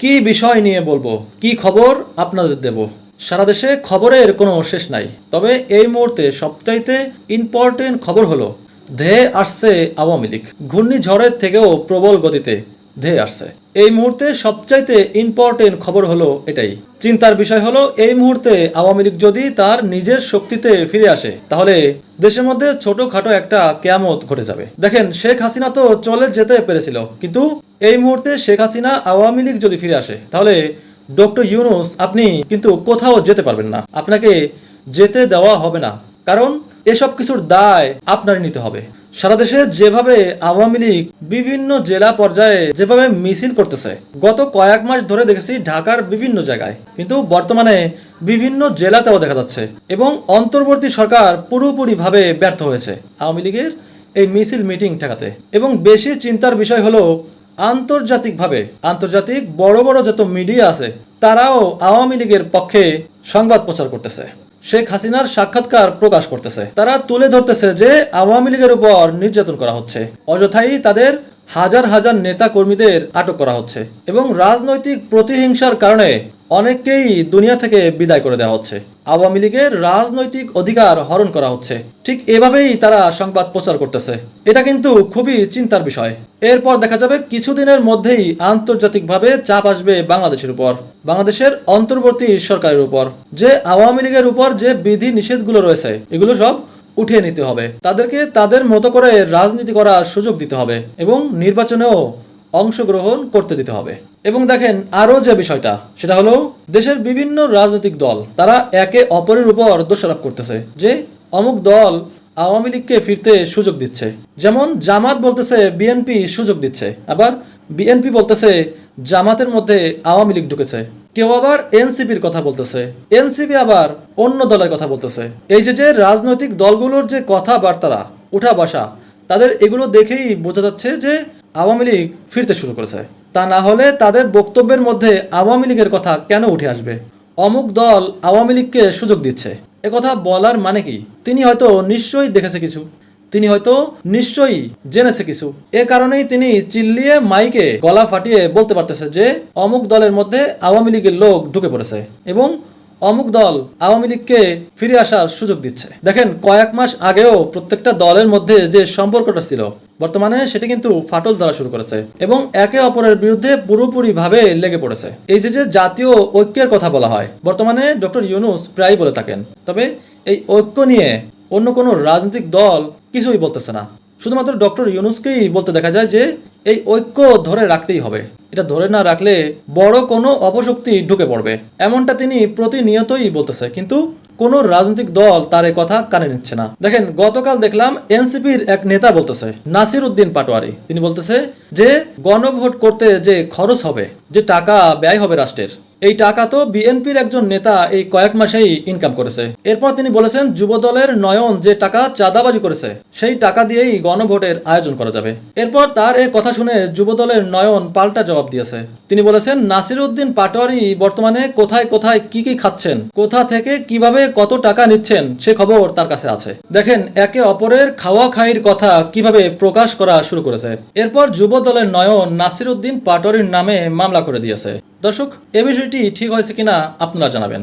কি বিষয় নিয়ে বলবো, কি খবর আপনাদের দেব। সারা দেশে খবরের কোনো শেষ নাই, তবে এই মুহূর্তে সবচাইতে ইম্পর্টেন্ট খবর হলো ধেয়ে আসছে আওয়ামী লীগ। ঘূর্ণিঝড়ের থেকেও প্রবল গতিতে ধেয়ে আসছে। এই মুহূর্তে সবচাইতে ইম্পর্টেন্ট খবর হলো এটাই। চিন্তার বিষয় হলো এই মুহূর্তে আওয়ামী লীগ যদি তার নিজের শক্তিতে ফিরে আসে, তাহলে দেশের মধ্যে ছোটখাটো একটা কেয়ামত ঘটে যাবে। দেখেন, শেখ হাসিনা তো চলে যেতে পেরেছিল, কিন্তু এই মুহূর্তে শেখ হাসিনা আওয়ামী লীগ যদি ফিরে আসে, তাহলে ডক্টর ইউনূস আপনি কিন্তু কোথাও যেতে পারবেন না, আপনাকে যেতে দেওয়া হবে না। কারণ এসব কিছুর দায় আপনারই নিতে হবে। সারা দেশে যেভাবে আওয়ামী লীগ বিভিন্ন জেলা পর্যায়ে যেভাবে মিছিল করতেছে, গত কয়েক মাস ধরে দেখেছি ঢাকার বিভিন্ন জায়গায়, কিন্তু বর্তমানে বিভিন্ন জেলাতেও দেখা যাচ্ছে। এবং অন্তর্বর্তী সরকার পুরোপুরিভাবে ব্যর্থ হয়েছে আওয়ামী লীগের এই মিছিল মিটিং ঠেকাতে। এবং বেশি চিন্তার বিষয় হলো আন্তর্জাতিক বড় বড় যত মিডিয়া আছে, তারাও আওয়ামী লীগের পক্ষে সংবাদ প্রচার করতেছে, শেখ হাসিনার সাক্ষাৎকার প্রকাশ করতেছে। তারা তুলে ধরতেছে যে আওয়ামী লীগের উপর নির্যাতন করা হচ্ছে, অযথাই তাদের হাজার হাজার নেতা কর্মীদের আটক করা হচ্ছে এবং রাজনৈতিক প্রতিহিংসার কারণে অনেককেই দুনিয়া থেকে বিদায় করে দেওয়া হচ্ছে। আওয়ামী লীগের রাজনৈতিক অধিকার হরণ করা হচ্ছে। ঠিক এভাবেই তারা সংবাদ প্রচার করতেছে। এটা কিন্তু খুবই চিন্তার বিষয়। এরপর দেখা যাবে কিছুদিনের মধ্যেই আন্তর্জাতিকভাবে চাপ আসবে বাংলাদেশের উপর, বাংলাদেশের অন্তর্বর্তী সরকারের উপর। যে আওয়ামী লীগের উপর যে বিধি নিষেধগুলো রয়েছে, এগুলো সব উঠিয়ে নিতে হবে। তাদেরকে তাদের মতো করে রাজনীতি করার সুযোগ দিতে হবে এবং নির্বাচনেও অংশগ্রহণ করতে দিতে হবে। এবং দেখেন, আরও যে বিষয়টা, সেটা হলো দেশের বিভিন্ন রাজনৈতিক দল তারা একে অপরের উপর দোষারোপ করতেছে যে অমুক দল আওয়ামী লীগকে ফিরতে সুযোগ দিচ্ছে। যেমন জামাত বলতেছে বিএনপি সুযোগ দিচ্ছে, আবার বিএনপি বলতেছে জামাতের মধ্যে আওয়ামী লীগ ঢুকেছে। কেউ আবার এনসিপির কথা বলতেছে, এনসিপি আবার অন্য দলের কথা বলতেছে। এই যে রাজনৈতিক দলগুলোর যে কথাবার্তা উঠা বসা, তাদের এগুলো দেখেই বোঝা যাচ্ছে যে আওয়ামী লীগ ফিরতে শুরু করেছে। তা না হলে তাদের বক্তব্যের মধ্যে আওয়ামী লীগের কথা কেন উঠে আসবে? অমুক দল আওয়ামী লীগকে সুযোগ দিচ্ছে, একথা বলার মানে কি? তিনি হয়তো নিশ্চয়ই দেখেছে কিছু, তিনি হয়তো নিশ্চয়ই জেনেছে কিছু। এ কারণেই তিনি চিল্লিয়ে মাইকে গলা ফাটিয়ে বলতে পারতেছে যে অমুক দলের মধ্যে আওয়ামী লীগের লোক ঢুকে পড়েছে এবং অমুক দল আওয়ামী লীগকে ফিরে আসার সুযোগ দিচ্ছে। দেখেন, কয়েক মাস আগেও প্রত্যেকটা দলের মধ্যে যে সম্পর্কটা ছিল, বর্তমানে সেটি কিন্তু ফাটল ধরা শুরু করেছে এবং একে অপরের বিরুদ্ধে পুরোপুরিভাবে লেগে পড়েছে। এই যে জাতীয় ঐক্যের কথা বলা হয়, বর্তমানে ডক্টর ইউনূস প্রায় বলে থাকেন, তবে এই ঐক্য নিয়ে অন্য কোনো রাজনৈতিক দল কিছুই বলতেছে না। শুধুমাত্র ডক্টর ইউনূসকেই বলতে দেখা যায় যে এই ঐক্য ধরে রাখতেই হবে, এটা ধরে না রাখলে বড় কোনো অপশক্তি ঢুকে পড়বে, এমনটা তিনি প্রতিনিয়তই বলতেছে। কিন্তু কোনো রাজনৈতিক দল তার এই কথা কানে নিচ্ছে না। দেখেন, গতকাল দেখলাম এনসিপির এক নেতা বলতেছে, নাসির উদ্দিন পাটোয়ারি, তিনি বলতেছে যে গণভোট করতে যে খরচ হবে, যে টাকা ব্যয় হবে রাষ্ট্রের, এই টাকা তো বিএনপির একজন নেতা এই কয়েক মাসেই ইনকাম করেছে। এরপর তিনি বলেছেন যুবদলের নয়ন যে টাকা চাঁদাবাজি করেছে, সেই টাকা দিয়েই গণভোটের আয়োজন করা যাবে। এরপর তার এই কথা শুনে যুবদলের নয়ন পাল্টা জবাব দিয়েছে। তিনি বলেছেন নাসির উদ্দিন পাটোয়ারি বর্তমানে কোথায় কোথায় কি কি খাচ্ছেন, কোথা থেকে কিভাবে কত টাকা নিচ্ছেন, সে খবর তার কাছে আছে। দেখেন, একে অপরের খাওয়া খাইর কথা কিভাবে প্রকাশ করা শুরু করেছে। এরপর যুবদলের নয়ন নাসির উদ্দিন পাটোয়ারির নামে মামলা করে দিয়েছে। দর্শক, এ বিষয়টি ঠিক হয়েছে কিনা আপনারা জানাবেন।